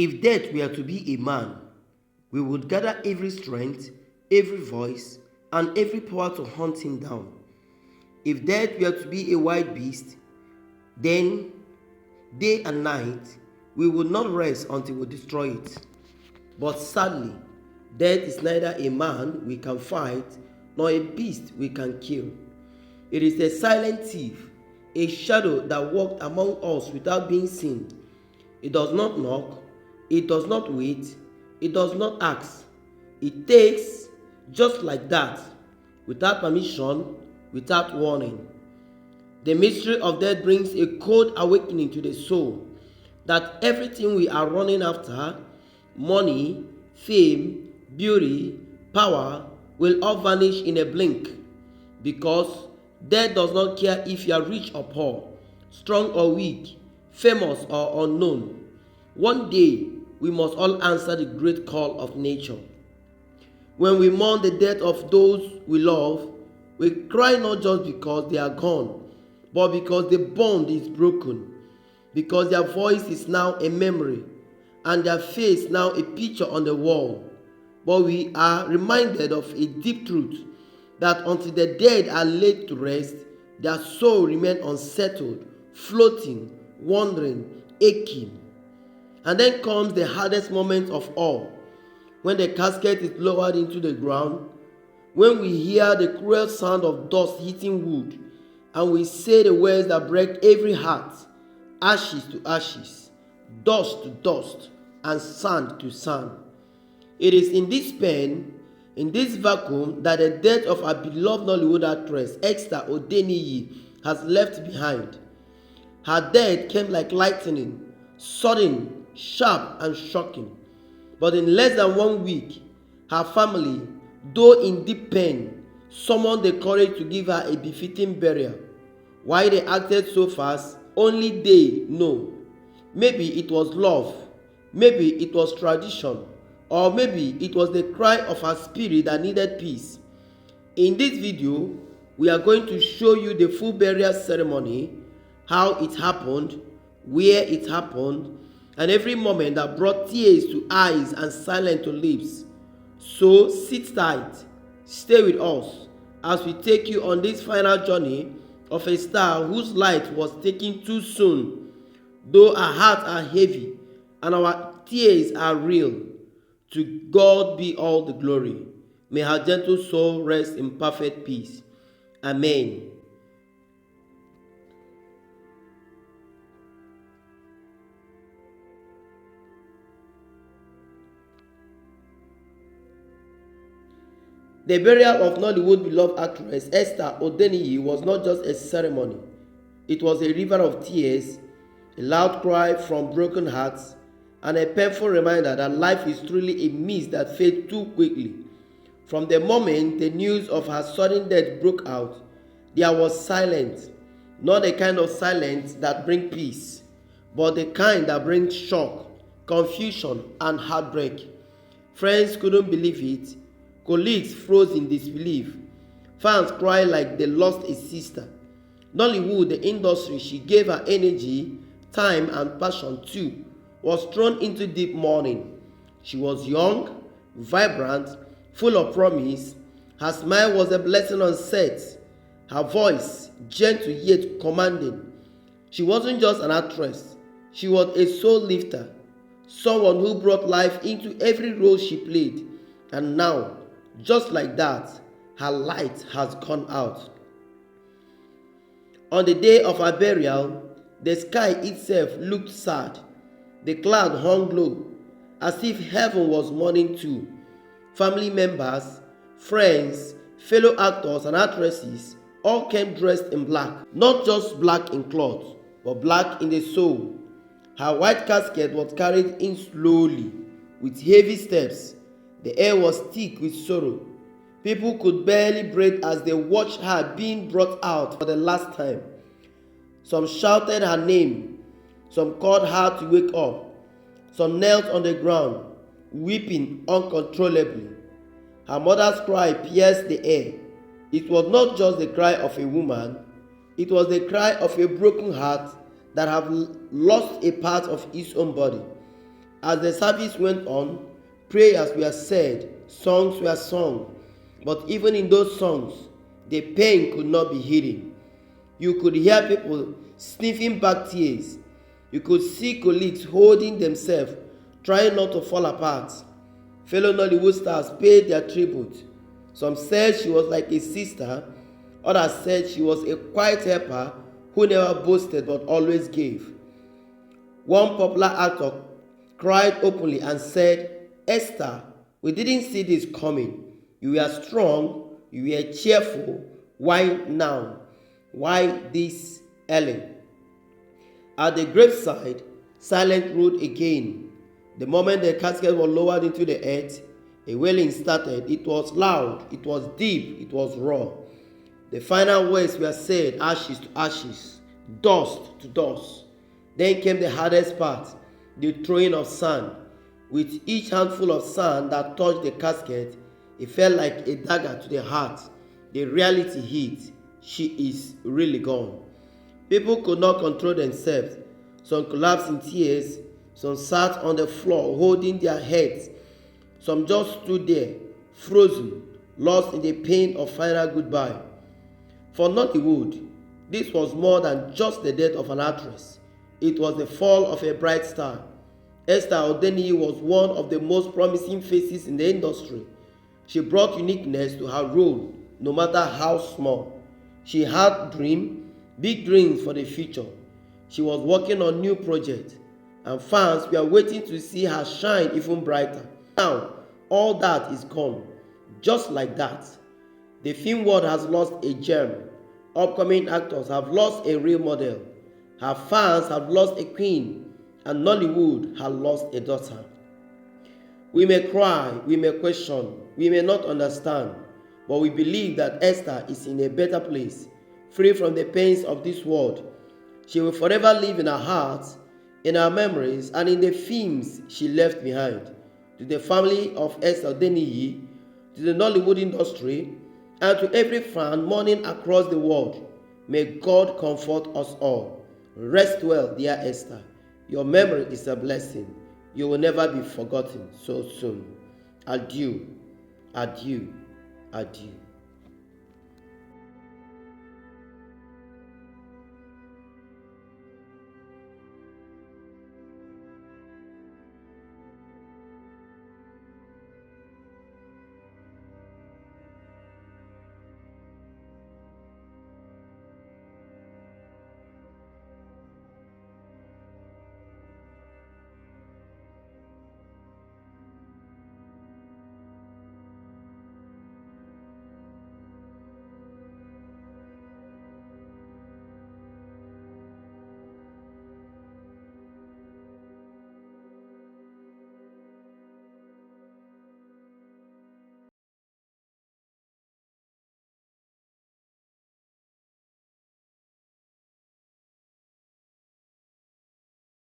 If death were to be a man, we would gather every strength, every voice, and every power to hunt him down. If death were to be a wild beast, then day and night we would not rest until we destroy it. But sadly, death is neither a man we can fight nor a beast we can kill. It is a silent thief, a shadow that walked among us without being seen. It does not knock, it does not wait, it does not ask. It takes just like that, without permission, without warning. The mystery of death brings a cold awakening to the soul that everything we are running after, money, fame, beauty, power, will all vanish in a blink, because death does not care if you are rich or poor, strong or weak, famous or unknown. One day, we must all answer the great call of nature. When we mourn the death of those we love, we cry not just because they are gone, but because the bond is broken, because their voice is now a memory, and their face now a picture on the wall. But we are reminded of a deep truth, that until the dead are laid to rest, their soul remains unsettled, floating, wandering, aching. And then comes the hardest moment of all, when the casket is lowered into the ground, when we hear the cruel sound of dust hitting wood, and we say the words that break every heart: ashes to ashes, dust to dust, and sand to sand. It is in this pain, in this vacuum, that the death of our beloved Nollywood actress Esther Odeniyi has left behind. Her death came like lightning, sudden, sharp, and shocking. But in less than 1 week, her family, though in deep pain, summoned the courage to give her a befitting burial. Why they acted so fast, only they know. Maybe it was love, maybe it was tradition, or maybe it was the cry of her spirit that needed peace. In this video, we are going to show you the full burial ceremony, how it happened, where it happened, and every moment that brought tears to eyes and silence to lips. So sit tight, stay with us as we take you on this final journey of a star whose light was taken too soon. Though our hearts are heavy and our tears are real, to God be all the glory. May her gentle soul rest in perfect peace. Amen. The burial of Nollywood beloved actress Esther Odeniyi was not just a ceremony. It was a river of tears, a loud cry from broken hearts, and a painful reminder that life is truly a mist that fades too quickly. From the moment the news of her sudden death broke out, there was silence. Not the kind of silence that brings peace, but the kind that brings shock, confusion, and heartbreak. Friends couldn't believe it. Colleagues froze in disbelief. Fans cried like they lost a sister. Nollywood, the industry she gave her energy, time, and passion to, was thrown into deep mourning. She was young, vibrant, full of promise. Her smile was a blessing on set. Her voice, gentle yet commanding. She wasn't just an actress. She was a soul lifter, someone who brought life into every role she played. And now, just like that, her light has gone out. On the day of her burial, the sky itself looked sad. The cloud hung low, as if heaven was mourning too. Family members, friends, fellow actors and actresses all came dressed in black. Not just black in cloth, but black in the soul. Her white casket was carried in slowly, with heavy steps. The air was thick with sorrow. People could barely breathe as they watched her being brought out for the last time. Some shouted her name. Some called her to wake up. Some knelt on the ground, weeping uncontrollably. Her mother's cry pierced the air. It was not just the cry of a woman. It was the cry of a broken heart that have lost a part of its own body. As the service went on, prayers were said, songs were sung, but even in those songs, the pain could not be hidden. You could hear people sniffing back tears. You could see colleagues holding themselves, trying not to fall apart. Fellow Nollywood stars paid their tribute. Some said she was like a sister, others said she was a quiet helper who never boasted but always gave. One popular actor cried openly and said, "Esther, we didn't see this coming. You were strong, you were cheerful. Why now? Why this early?" At the graveside, silence ruled again. The moment the casket was lowered into the earth, a wailing started. It was loud, it was deep, it was raw. The final words were said, ashes to ashes, dust to dust. Then came the hardest part, the throwing of sand. With each handful of sand that touched the casket, it felt like a dagger to the heart. The reality hit. She is really gone. People could not control themselves. Some collapsed in tears. Some sat on the floor holding their heads. Some just stood there, frozen, lost in the pain of final goodbye. For Nollywood, this was more than just the death of an actress. It was the fall of a bright star. Esther Odeniyi was one of the most promising faces in the industry. She brought uniqueness to her role, no matter how small. She had big dreams for the future. She was working on new projects, and fans were waiting to see her shine even brighter. Now, all that is gone, just like that. The film world has lost a gem. Upcoming actors have lost a real model. Her fans have lost a queen, and Nollywood has lost a daughter. We may cry, we may question, we may not understand, but we believe that Esther is in a better place, free from the pains of this world. She will forever live in our hearts, in our memories, and in the films she left behind. To the family of Esther Odeniyi, to the Nollywood industry, and to every fan mourning across the world, may God comfort us all. Rest well, dear Esther. Your memory is a blessing. You will never be forgotten so soon. Adieu, adieu, adieu.